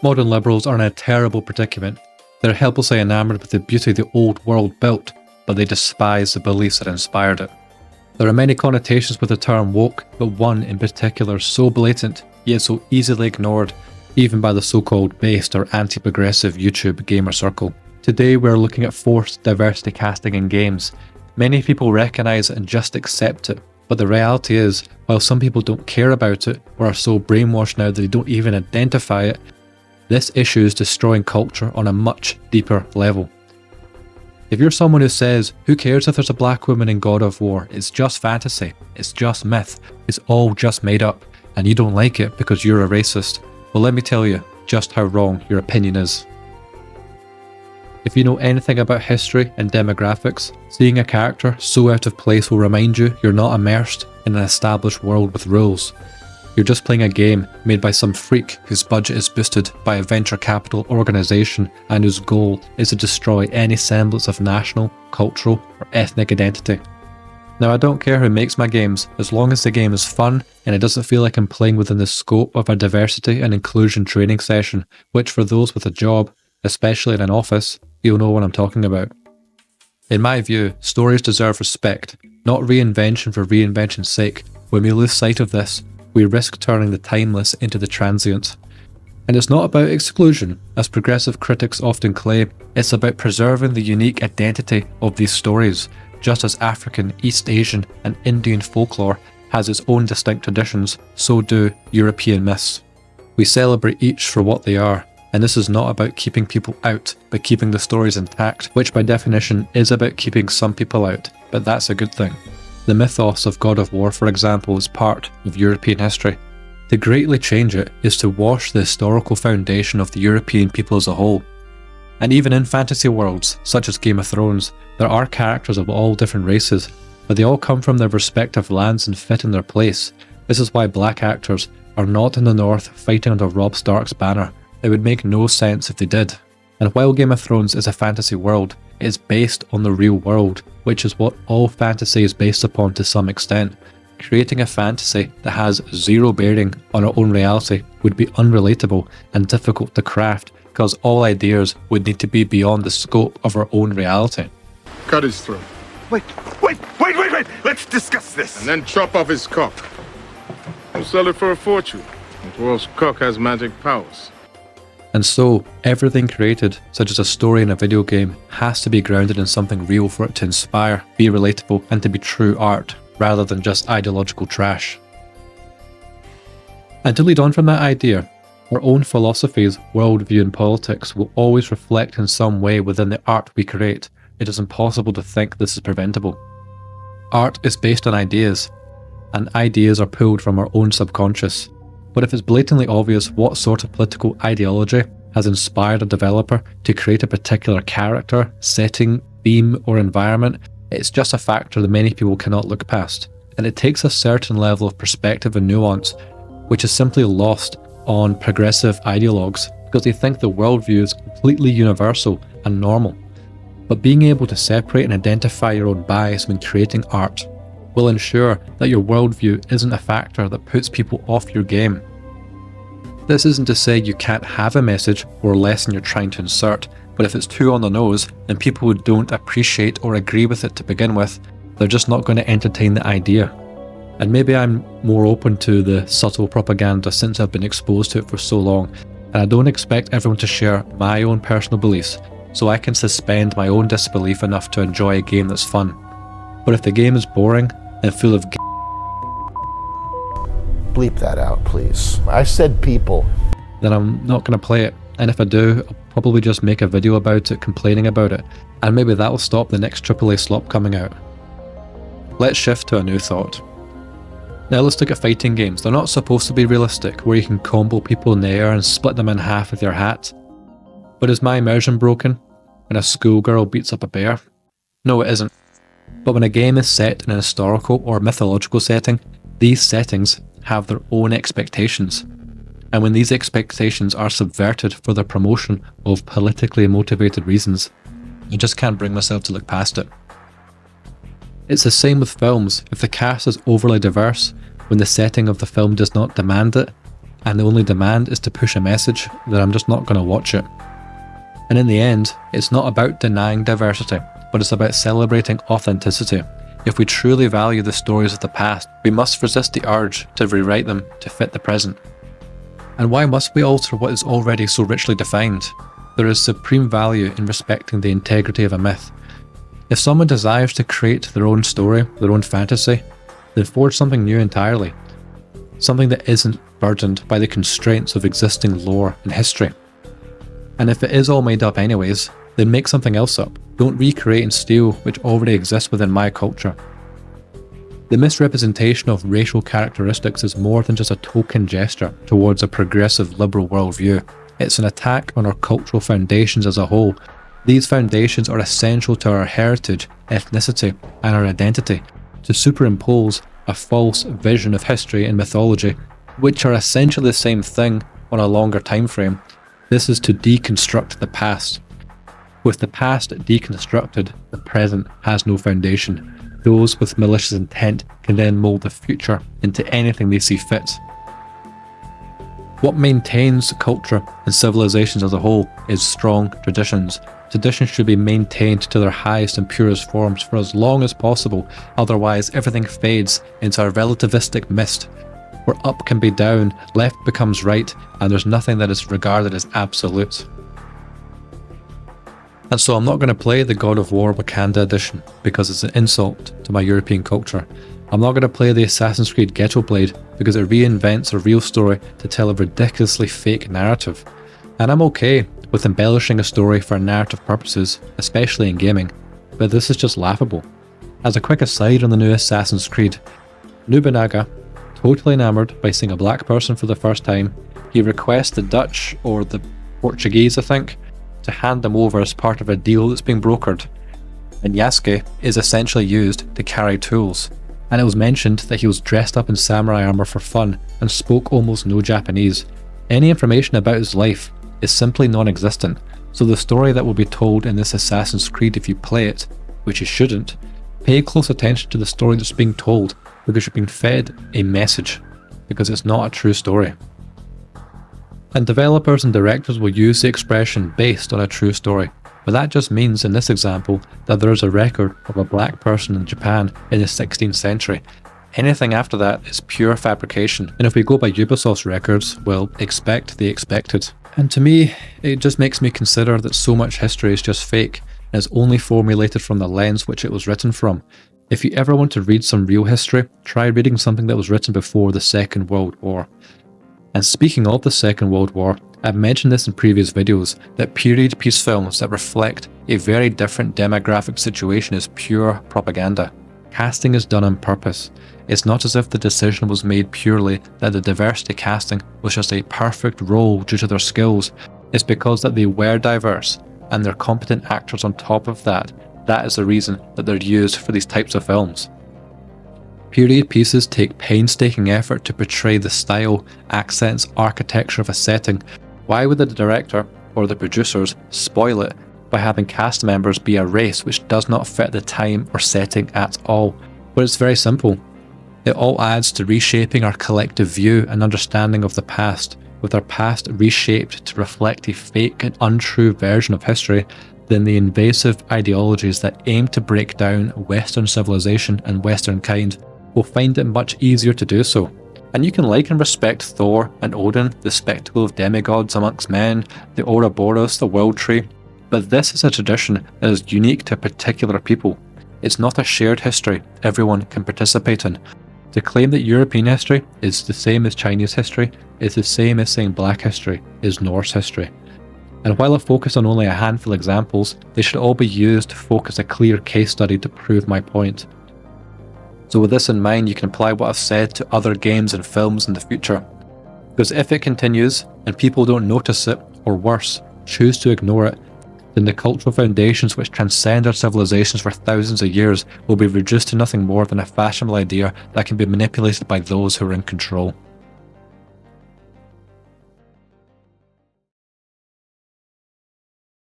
Modern liberals are in a terrible predicament. They're helplessly enamored with the beauty the old world built, but they despise the beliefs that inspired it. There are many connotations with the term woke, but one in particular so blatant, yet so easily ignored, even by the so-called based or anti-progressive YouTube gamer circle. Today we're looking at forced diversity casting in games. Many people recognise it and just accept it, but the reality is, while some people don't care about it, or are so brainwashed now that they don't even identify it, this issue is destroying culture on a much deeper level. If you're someone who says, who cares if there's a black woman in God of War, it's just fantasy, it's just myth, it's all just made up, and you don't like it because you're a racist, well let me tell you just how wrong your opinion is. If you know anything about history and demographics, seeing a character so out of place will remind you you're not immersed in an established world with rules. You're just playing a game made by some freak whose budget is boosted by a venture capital organisation and whose goal is to destroy any semblance of national, cultural or ethnic identity. Now I don't care who makes my games, as long as the game is fun and it doesn't feel like I'm playing within the scope of a diversity and inclusion training session, which for those with a job, especially in an office, you'll know what I'm talking about. In my view, stories deserve respect, not reinvention for reinvention's sake. When we lose sight of this, we risk turning the timeless into the transient. And it's not about exclusion, as progressive critics often claim, it's about preserving the unique identity of these stories, just as African, East Asian and Indian folklore has its own distinct traditions, so do European myths. We celebrate each for what they are, and this is not about keeping people out, but keeping the stories intact, which by definition is about keeping some people out, but that's a good thing. The mythos of God of War, for example, is part of European history. To greatly change it is to wash the historical foundation of the European people as a whole. And even in fantasy worlds, such as Game of Thrones, there are characters of all different races, but they all come from their respective lands and fit in their place. This is why black actors are not in the north fighting under Robb Stark's banner. It would make no sense if they did. And while Game of Thrones is a fantasy world, it is based on the real world, which is what all fantasy is based upon to some extent. Creating a fantasy that has zero bearing on our own reality would be unrelatable and difficult to craft, because all ideas would need to be beyond the scope of our own reality. Cut his throat. Wait! Let's discuss this! And then chop off his cock. We'll sell it for a fortune. The world's cock has magic powers. And so, everything created, such as a story in a video game, has to be grounded in something real for it to inspire, be relatable, and to be true art, rather than just ideological trash. And to lead on from that idea, our own philosophies, worldview and politics will always reflect in some way within the art we create. It is impossible to think this is preventable. Art is based on ideas, and ideas are pulled from our own subconscious. But if it's blatantly obvious what sort of political ideology has inspired a developer to create a particular character, setting, theme, or environment, it's just a factor that many people cannot look past. And it takes a certain level of perspective and nuance, which is simply lost on progressive ideologues because they think the worldview is completely universal and normal. But being able to separate and identify your own bias when creating art will ensure that your worldview isn't a factor that puts people off your game. This isn't to say you can't have a message or lesson you're trying to insert, but if it's too on the nose, then people who don't appreciate or agree with it to begin with, they're just not going to entertain the idea. And maybe I'm more open to the subtle propaganda since I've been exposed to it for so long, and I don't expect everyone to share my own personal beliefs, so I can suspend my own disbelief enough to enjoy a game that's fun. But if the game is boring and full of Bleep that out, please. I said people. Then I'm not going to play it. And if I do, I'll probably just make a video about it, complaining about it. And maybe that'll stop the next AAA slop coming out. Let's shift to a new thought. Now let's look at fighting games. They're not supposed to be realistic, where you can combo people in the air and split them in half with your hat. But is my immersion broken when a schoolgirl beats up a bear? No, it isn't. But when a game is set in a historical or mythological setting, these settings have their own expectations. And when these expectations are subverted for the promotion of politically motivated reasons, I just can't bring myself to look past it. It's the same with films. If the cast is overly diverse, when the setting of the film does not demand it, and the only demand is to push a message, then I'm just not going to watch it. And in the end, it's not about denying diversity, but it's about celebrating authenticity. If we truly value the stories of the past, we must resist the urge to rewrite them to fit the present. And why must we alter what is already so richly defined? There is supreme value in respecting the integrity of a myth. If someone desires to create their own story, their own fantasy, then forge something new entirely. Something that isn't burdened by the constraints of existing lore and history. And if it is all made up anyways, then make something else up. Don't recreate and steal which already exists within my culture. The misrepresentation of racial characteristics is more than just a token gesture towards a progressive liberal worldview. It's an attack on our cultural foundations as a whole. These foundations are essential to our heritage, ethnicity, and our identity. To superimpose a false vision of history and mythology, which are essentially the same thing on a longer time frame, this is to deconstruct the past. With the past deconstructed, the present has no foundation. Those with malicious intent can then mold the future into anything they see fit. What maintains culture and civilizations as a whole is strong traditions. Traditions should be maintained to their highest and purest forms for as long as possible, otherwise everything fades into a relativistic mist, where up can be down, left becomes right, and there's nothing that is regarded as absolute. And so I'm not going to play the God of War Wakanda edition, because it's an insult to my European culture. I'm not going to play the Assassin's Creed Ghetto Blade, because it reinvents a real story to tell a ridiculously fake narrative. And I'm okay with embellishing a story for narrative purposes, especially in gaming, but this is just laughable. As a quick aside on the new Assassin's Creed, Nobunaga, totally enamoured by seeing a black person for the first time, he requests the Dutch, or the Portuguese I think, to hand them over as part of a deal that's being brokered. And Yasuke is essentially used to carry tools. And it was mentioned that he was dressed up in samurai armour for fun and spoke almost no Japanese. Any information about his life is simply non-existent, so the story that will be told in this Assassin's Creed if you play it, which you shouldn't, pay close attention to the story that's being told, because you're being fed a message, because it's not a true story. And developers and directors will use the expression based on a true story, but that just means in this example that there is a record of a black person in Japan in the 16th century. Anything after that is pure fabrication, and if we go by Ubisoft's records, well, expect the expected. And to me, it just makes me consider that so much history is just fake, and is only formulated from the lens which it was written from. If you ever want to read some real history, try reading something that was written before the Second World War. And speaking of the Second World War, I've mentioned this in previous videos, that period piece films that reflect a very different demographic situation is pure propaganda. Casting is done on purpose. It's not as if the decision was made purely that the diversity casting was just a perfect role due to their skills. It's because that they were diverse, and they're competent actors on top of that. That is the reason that they're used for these types of films. Period pieces take painstaking effort to portray the style, accents, architecture of a setting. Why would the director or the producers spoil it by having cast members be a race which does not fit the time or setting at all? But it's very simple. It all adds to reshaping our collective view and understanding of the past, with our past reshaped to reflect a fake and untrue version of history, then the invasive ideologies that aim to break down Western civilization and Western kind will find it much easier to do so. And you can like and respect Thor and Odin, the spectacle of demigods amongst men, the Ouroboros, the World Tree, but this is a tradition that is unique to particular people. It's not a shared history everyone can participate in. To claim that European history is the same as Chinese history is the same as saying Black history is Norse history. And while I focus on only a handful of examples, they should all be used to focus a clear case study to prove my point. So with this in mind, you can apply what I've said to other games and films in the future. Because if it continues, and people don't notice it, or worse, choose to ignore it, then the cultural foundations which transcend our civilizations for thousands of years will be reduced to nothing more than a fashionable idea that can be manipulated by those who are in control.